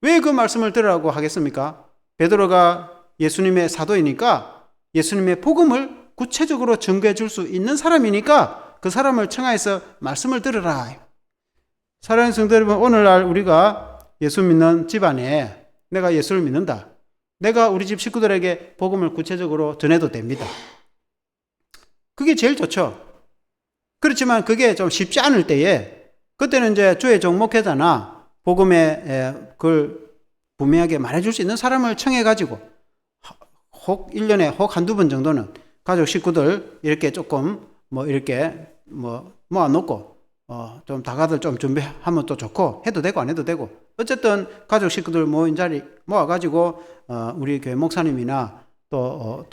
왜 그 말씀을 들으라고 하겠습니까? 베드로가 예수님의 사도이니까 예수님의 복음을 구체적으로 전개해 줄 수 있는 사람이니까 그 사람을 청하여서 말씀을 들으라. 사랑하는 성도 여러분, 오늘날 우리가 예수 믿는 집안에 내가 예수를 믿는다. 내가 우리 집 식구들에게 복음을 구체적으로 전해도 됩니다. 그게 제일 좋죠. 그렇지만 그게 좀 쉽지 않을 때에 그때는 이제 주의 종목회자나 복음에 그걸 분명하게 말해줄 수 있는 사람을 청해가지고 혹 1년에 혹 한두 번 정도는 가족 식구들 이렇게 조금 이렇게 모아놓고 좀 다가들 좀 준비하면 또 좋고 해도 되고 안 해도 되고 어쨌든 가족 식구들 모인 자리 모아가지고 우리 교회 목사님이나 또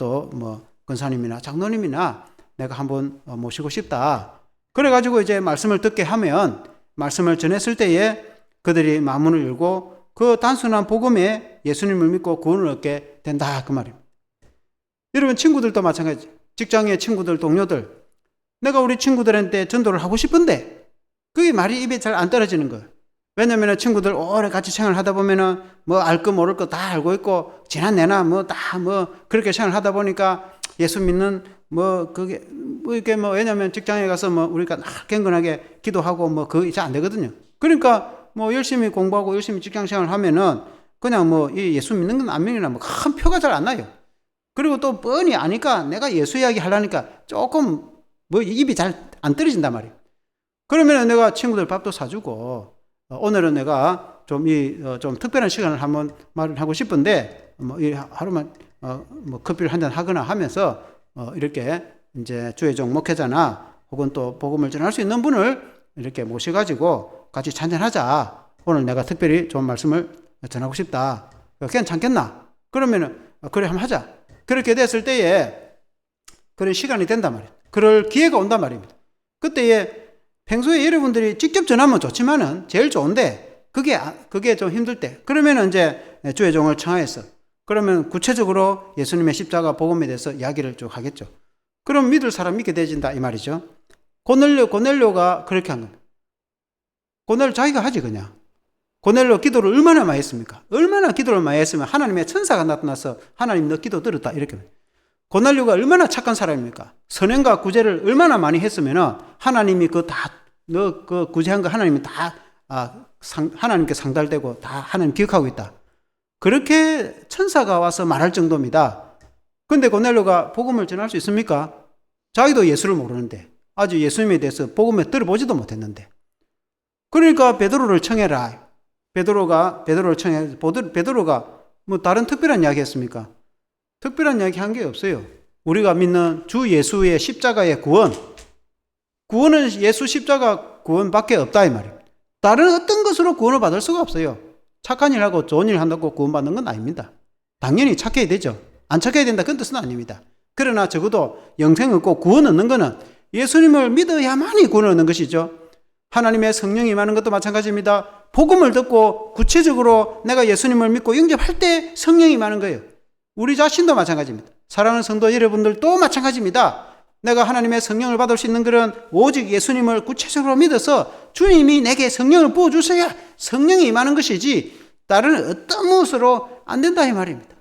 권사님이나 장로님이나 내가 한번 모시고 싶다. 그래가지고 이제 말씀을 듣게 하면 말씀을 전했을 때에 그들이 마음문을 열고 그 단순한 복음에 예수님을 믿고 구원을 얻게 된다 그 말입니다. 여러분 친구들도 마찬가지. 직장의 친구들, 동료들. 내가 우리 친구들한테 전도를 하고 싶은데 그게 말이 입에 잘 안 떨어지는 거예요. 왜냐면 친구들 오래 같이 생활을 하다 보면은 알 거 모를 거 다 알고 있고 지난 내나 그렇게 생활을 하다 보니까 예수 믿는 그게 이렇게 왜냐면 직장에 가서 우리가 경건하게 기도하고 그게 잘 안 되거든요. 그러니까 열심히 공부하고 열심히 직장 생활을 하면은 그냥 이 예수 믿는 건 안 믿는 건 큰 표가 잘 안 나요. 그리고 또 뻔히 아니까 내가 예수 이야기 하려니까 조금 입이 잘 안 떨어진단 말이에요. 그러면 내가 친구들 밥도 사주고 오늘은 내가 좀 특별한 시간을 한번 말을 하고 싶은데 하루만 커피를 한잔 하거나 하면서 이렇게 이제 주의 종 목회자나 혹은 또 복음을 전할 수 있는 분을 이렇게 모셔가지고 같이 잔잔하자. 오늘 내가 특별히 좋은 말씀을 전하고 싶다. 괜찮겠나? 그러면은 그래 한번 하자. 그렇게 됐을 때에 그런 시간이 된단 말이에요. 그럴 기회가 온단 말입니다. 그때에 평소에 여러분들이 직접 전하면 좋지만은 제일 좋은데 그게 좀 힘들 때 그러면은 이제 주의 종을 청하여서 그러면 구체적으로 예수님의 십자가 복음에 대해서 이야기를 쭉 하겠죠. 그럼 믿을 사람 믿게 되진다 이 말이죠. 고넬료가 그렇게 한 겁니다. 고넬료 자기가 하지 그냥. 고넬료 기도를 얼마나 많이 했습니까? 얼마나 기도를 많이 했으면 하나님의 천사가 나타나서 하나님 너 기도 들었다 이렇게. 고넬료가 얼마나 착한 사람입니까? 선행과 구제를 얼마나 많이 했으면 하나님이 너 구제한 거 하나님이 다 하나님께 상달되고 다 하나님 기억하고 있다. 그렇게 천사가 와서 말할 정도입니다. 근데 고넬료가 복음을 전할 수 있습니까? 자기도 예수를 모르는데 아직 예수님에 대해서 복음에 들어보지도 못했는데 그러니까 베드로를 청해라. 베드로를 청해. 베드로가 다른 특별한 이야기 했습니까? 특별한 이야기 한 게 없어요. 우리가 믿는 주 예수의 십자가의 구원은 예수 십자가 구원밖에 없다 이 말입니다. 다른 어떤 것으로 구원을 받을 수가 없어요. 착한 일하고 좋은 일 한다고 구원받는 건 아닙니다. 당연히 착해야 되죠. 안 착해야 된다 그런 뜻은 아닙니다. 그러나 적어도 영생 얻고 구원 얻는 것은 예수님을 믿어야만이 구원 얻는 것이죠. 하나님의 성령이 임하는 것도 마찬가지입니다. 복음을 듣고 구체적으로 내가 예수님을 믿고 영접할 때 성령이 임하는 거예요. 우리 자신도 마찬가지입니다. 사랑하는 성도 여러분들도 마찬가지입니다. 내가 하나님의 성령을 받을 수 있는 것은 오직 예수님을 구체적으로 믿어서 주님이 내게 성령을 부어주셔야 성령이 임하는 것이지 다른 어떤 무엇으로 안 된다 이 말입니다.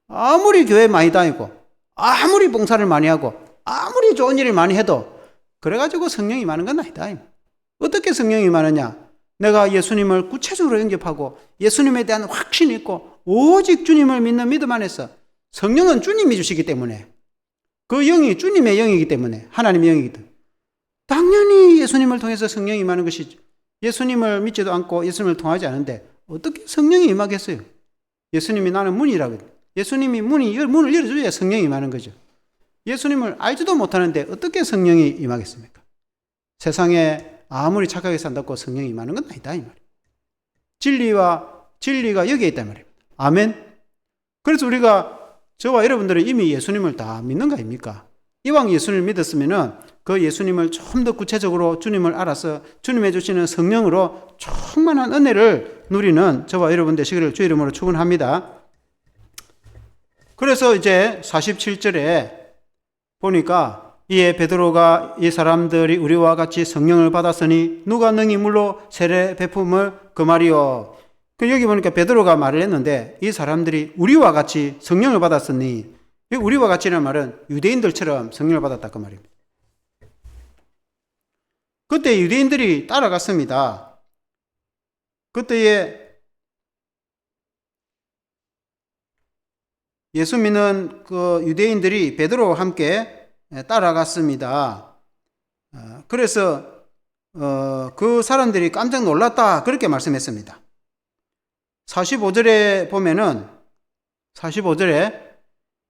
아무리 교회 많이 다니고 아무리 봉사를 많이 하고 아무리 좋은 일을 많이 해도 그래가지고 성령이 임하는 건 아니다. 어떻게 성령이 임하느냐? 내가 예수님을 구체적으로 영접하고 예수님에 대한 확신이 있고 오직 주님을 믿는 믿음 안에서 성령은 주님이 주시기 때문에 그 영이 주님의 영이기 때문에 하나님의 영이기 때문에 당연히 예수님을 통해서 성령이 임하는 것이죠. 예수님을 믿지도 않고 예수님을 통하지 않은데 어떻게 성령이 임하겠어요? 예수님이 나는 문이라고. 예수님이 문을 열어줘야 성령이 임하는 거죠. 예수님을 알지도 못하는데 어떻게 성령이 임하겠습니까? 세상에 아무리 착하게 산다고 성령이 임하는 건 아니다 이 말이에요. 진리가 여기에 있단 말이에요. 아멘. 그래서 우리가 저와 여러분들은 이미 예수님을 다 믿는 거 아닙니까? 이왕 예수님을 믿었으면은 그 예수님을 좀 더 구체적으로 주님을 알아서 주님의 주시는 성령으로 충만한 은혜를 누리는 저와 여러분 되시기를 주의 이름으로 축원합니다. 그래서 이제 47절에 보니까 이에 베드로가 이 사람들이 우리와 같이 성령을 받았으니 누가 능히 물로 세례 베품을 그 말이요. 여기 보니까 베드로가 말을 했는데 이 사람들이 우리와 같이 성령을 받았으니 우리와 같이라는 말은 유대인들처럼 성령을 받았다 그 말입니다. 그때 유대인들이 따라갔습니다. 그때에 예수 믿는 그 유대인들이 베드로와 함께 따라갔습니다. 그래서 그 사람들이 깜짝 놀랐다 그렇게 말씀했습니다. 45절에 보면은 45절에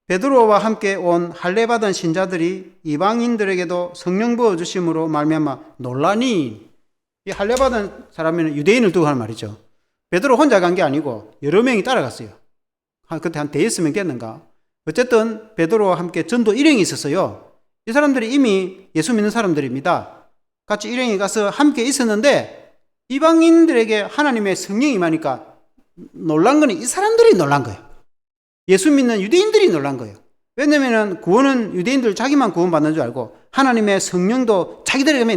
베드로와 함께 온 할례 받은 신자들이 이방인들에게도 성령 부어 주심으로 말미암아 놀라니. 이 할례 받은 사람은 유대인을 두고 하는 말이죠. 베드로 혼자 간 게 아니고 여러 명이 따라갔어요. 그때 한 대여섯 명 됐는가. 어쨌든 베드로와 함께 전도 일행이 있었어요. 이 사람들이 이미 예수 믿는 사람들입니다. 같이 일행이 가서 함께 있었는데 이방인들에게 하나님의 성령이 임하니까 놀란 거는 이 사람들이 놀란 거예요. 예수 믿는 유대인들이 놀란 거예요. 왜냐하면 구원은 유대인들 자기만 구원받는 줄 알고 하나님의 성령도 자기들에게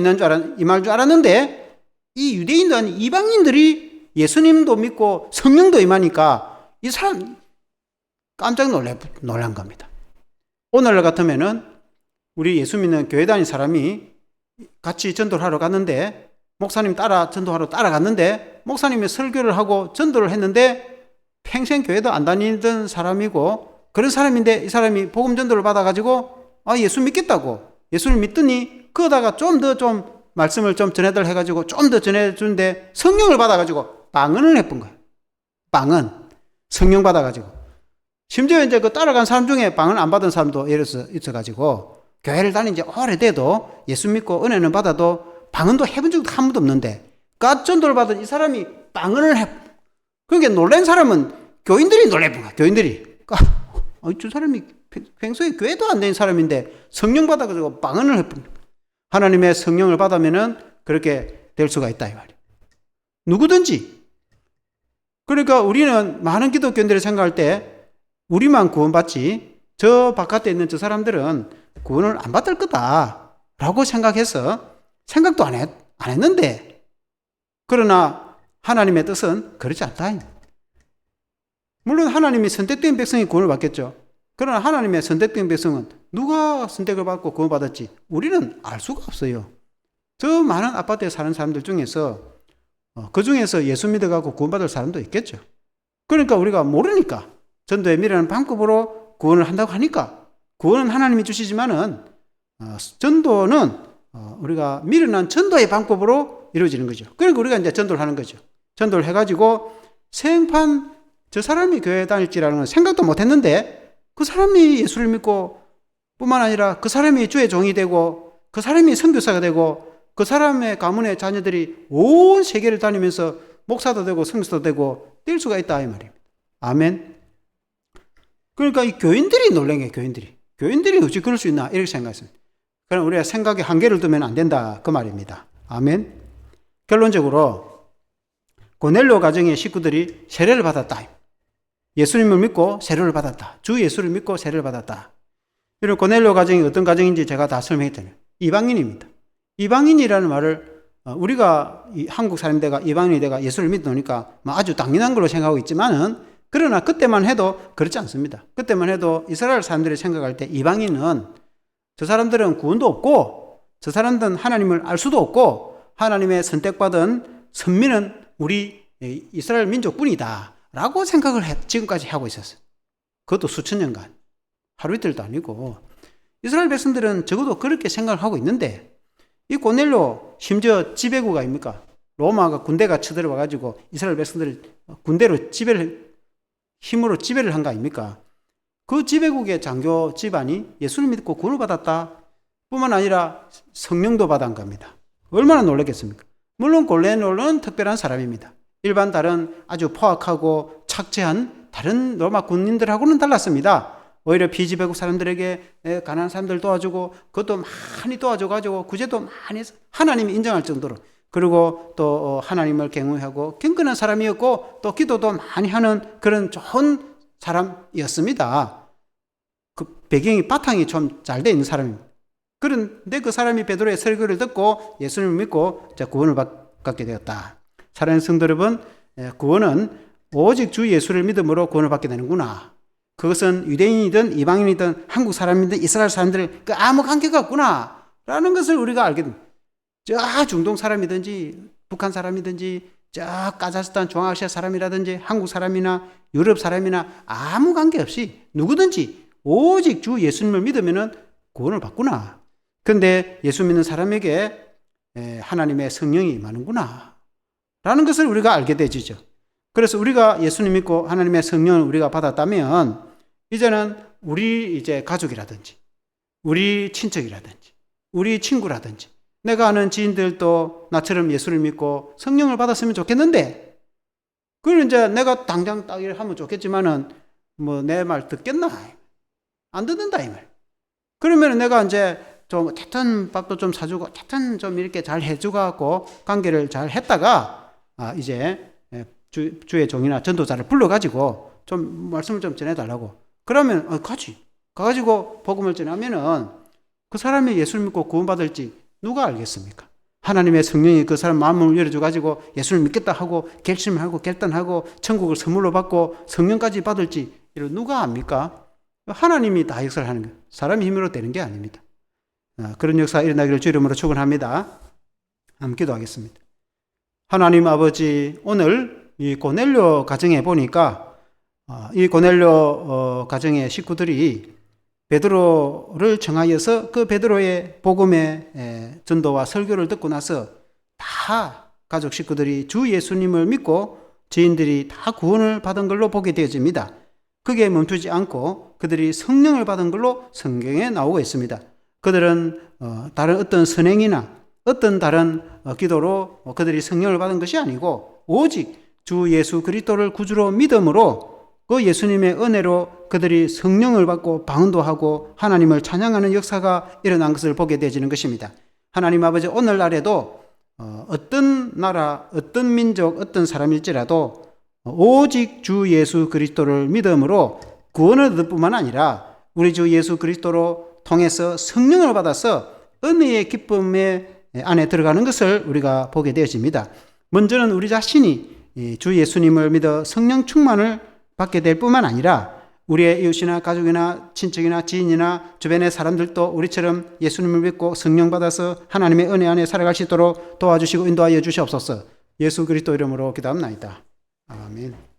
임할 줄 알았는데 이 유대인도 아닌 이방인들이 예수님도 믿고 성령도 임하니까 이 사람 깜짝 놀란 겁니다. 오늘날 같으면은 우리 예수 믿는 교회 다닌 사람이 같이 전도를 하러 갔는데 목사님 따라 전도하러 따라갔는데 목사님이 설교를 하고 전도를 했는데 평생 교회도 안 다니던 사람이고 그런 사람인데 이 사람이 복음 전도를 받아가지고 예수 믿겠다고 예수를 믿더니 그러다가 좀 말씀을 좀 전해달 해가지고 좀 더 전해주는데 성령을 받아가지고 방언을 해본 거예요. 방언. 성령 받아가지고. 심지어 이제 그 따라간 사람 중에 방언 안 받은 사람도 예를 들어서 있어가지고 교회를 다닌 지 오래돼도 예수 믿고 은혜는 받아도 방언도 해본 적도 한 번도 없는데 전도를 받은 이 사람이 방언을 해. 그러니까 놀란 사람은 교인들이 놀래본 거야. 교인들이. 저 사람이 평소에 교회도 안 다닌 사람인데 성령 받아가지고 방언을 해본 거야. 하나님의 성령을 받으면은 그렇게 될 수가 있다 이 말이야. 누구든지. 그러니까 우리는 많은 기독교인들이 생각할 때 우리만 구원받지 저 바깥에 있는 저 사람들은 구원을 안 받을 거다라고 생각해서 생각도 안 했는데 그러나 하나님의 뜻은 그렇지 않다. 물론 하나님이 선택된 백성이 구원을 받겠죠. 그러나 하나님의 선택된 백성은 누가 선택을 받고 구원받았지 우리는 알 수가 없어요. 저 많은 아파트에 사는 사람들 중에서 그 중에서 예수 믿어가고 구원받을 사람도 있겠죠. 그러니까 우리가 모르니까 전도에 미라는 방법으로 구원을 한다고 하니까 구원은 하나님이 주시지만은 전도는 우리가 미련한 전도의 방법으로 이루어지는 거죠. 그러니까 우리가 이제 전도를 하는 거죠. 전도를 해가지고 생판 저 사람이 교회 다닐지라는 건 생각도 못 했는데 그 사람이 예수를 믿고 뿐만 아니라 그 사람이 주의 종이 되고 그 사람이 선교사가 되고 그 사람의 가문의 자녀들이 온 세계를 다니면서 목사도 되고 선교사도 되고 뛸 수가 있다 이 말입니다. 아멘. 그러니까 이 교인들이 놀란 게 교인들이 교인들이 어찌 그럴 수 있나 이렇게 생각했습니다. 그럼 우리가 생각에 한계를 두면 안 된다 그 말입니다. 아멘. 결론적으로 고넬료 가정의 식구들이 세례를 받았다. 예수님을 믿고 세례를 받았다. 주 예수를 믿고 세례를 받았다. 이런 고넬료 가정이 어떤 가정인지 제가 다 설명했잖아요. 이방인입니다. 이방인이라는 말을 우리가 한국 사람들과 이방인이 돼가 예수를 믿으니까 아주 당연한 걸로 생각하고 있지만은 그러나 그때만 해도 그렇지 않습니다. 그때만 해도 이스라엘 사람들이 생각할 때 이방인은 저 사람들은 구원도 없고 저 사람들은 하나님을 알 수도 없고 하나님의 선택받은 선민은 우리 이스라엘 민족뿐이다 라고 생각을 지금까지 하고 있었어요. 그것도 수천 년간 하루 이틀도 아니고 이스라엘 백성들은 적어도 그렇게 생각을 하고 있는데 이 고넬료 심지어 지배국 아닙니까? 로마가 군대가 쳐들어와 가지고 이스라엘 백성들을 군대로 힘으로 지배를 한 거 아닙니까? 그 지배국의 장교 집안이 예수를 믿고 구원을 받았다 뿐만 아니라 성령도 받은 겁니다. 얼마나 놀랐겠습니까? 물론 고넬료는 특별한 사람입니다. 일반 다른 아주 포악하고 착취한 다른 로마 군인들하고는 달랐습니다. 오히려 피지배국 사람들에게 가난한 사람들 도와주고 그것도 많이 도와줘가지고 구제도 많이 해서 하나님이 인정할 정도로 그리고 또 하나님을 경외하고 경건한 사람이었고 또 기도도 많이 하는 그런 좋은 사람이었습니다. 그 배경이 바탕이 좀 잘 돼 있는 사람입니다. 그런데 그 사람이 베드로의 설교를 듣고 예수님을 믿고 구원을 받게 되었다. 사랑하는 성도 여러분, 구원은 오직 주 예수를 믿음으로 구원을 받게 되는구나. 그것은 유대인이든 이방인이든 한국 사람이든 이스라엘 사람들 아무 관계가 없구나 라는 것을 우리가 알게 됩니다. 저 중동 사람이든지 북한 사람이든지 저 카자흐스탄 중앙아시아 사람이라든지 한국 사람이나 유럽 사람이나 아무 관계없이 누구든지 오직 주 예수님을 믿으면 구원을 받구나. 그런데 예수 믿는 사람에게 하나님의 성령이 임하는구나 라는 것을 우리가 알게 되죠. 그래서 우리가 예수님 믿고 하나님의 성령을 우리가 받았다면 이제는 우리 이제 가족이라든지 우리 친척이라든지 우리 친구라든지 내가 아는 지인들도 나처럼 예수를 믿고 성령을 받았으면 좋겠는데 그걸 이제 내가 당장 딱 이렇게 하면 좋겠지만은 뭐 내 말 듣겠나? 안 듣는다 이 말. 그러면 내가 이제 좀 어쨌든 밥도 좀 사주고 어쨌든 좀 이렇게 잘 해주고 갖고 관계를 잘 했다가 이제 주의 종이나 전도자를 불러가지고 좀 말씀을 좀 전해달라고. 그러면 가가지고 복음을 전하면은 그 사람이 예수를 믿고 구원받을지 누가 알겠습니까? 하나님의 성령이 그 사람 마음을 열어줘가지고 예수를 믿겠다 하고 결심하고 결단하고 천국을 선물로 받고 성령까지 받을지 이걸 누가 압니까? 하나님이 다 역사를 하는 거예요. 사람의 힘으로 되는 게 아닙니다. 그런 역사 일어나기를 주 이름으로 축원합니다. 한번 기도하겠습니다. 하나님 아버지, 오늘 이 고넬료 가정에 보니까 이 고넬료 가정의 식구들이 베드로를 청하여서 그 베드로의 복음의 전도와 설교를 듣고 나서 다 가족 식구들이 주 예수님을 믿고 지인들이 다 구원을 받은 걸로 보게 되어집니다. 그게 멈추지 않고 그들이 성령을 받은 걸로 성경에 나오고 있습니다. 그들은 다른 어떤 선행이나 어떤 다른 기도로 그들이 성령을 받은 것이 아니고 오직 주 예수 그리스도를 구주로 믿음으로 그 예수님의 은혜로 그들이 성령을 받고 방언도 하고 하나님을 찬양하는 역사가 일어난 것을 보게 되어지는 것입니다. 하나님 아버지, 오늘날에도 어떤 나라, 어떤 민족, 어떤 사람일지라도 오직 주 예수 그리스도를 믿음으로 구원을 얻을 뿐만 아니라 우리 주 예수 그리스도로 통해서 성령을 받아서 은혜의 기쁨의 안에 들어가는 것을 우리가 보게 되어집니다. 먼저는 우리 자신이 주 예수님을 믿어 성령 충만을 받게 될 뿐만 아니라 우리의 이웃이나 가족이나 친척이나 지인이나 주변의 사람들도 우리처럼 예수님을 믿고 성령 받아서 하나님의 은혜 안에 살아갈 수 있도록 도와주시고 인도하여 주시옵소서. 예수 그리스도 이름으로 기도합나이다. 아멘.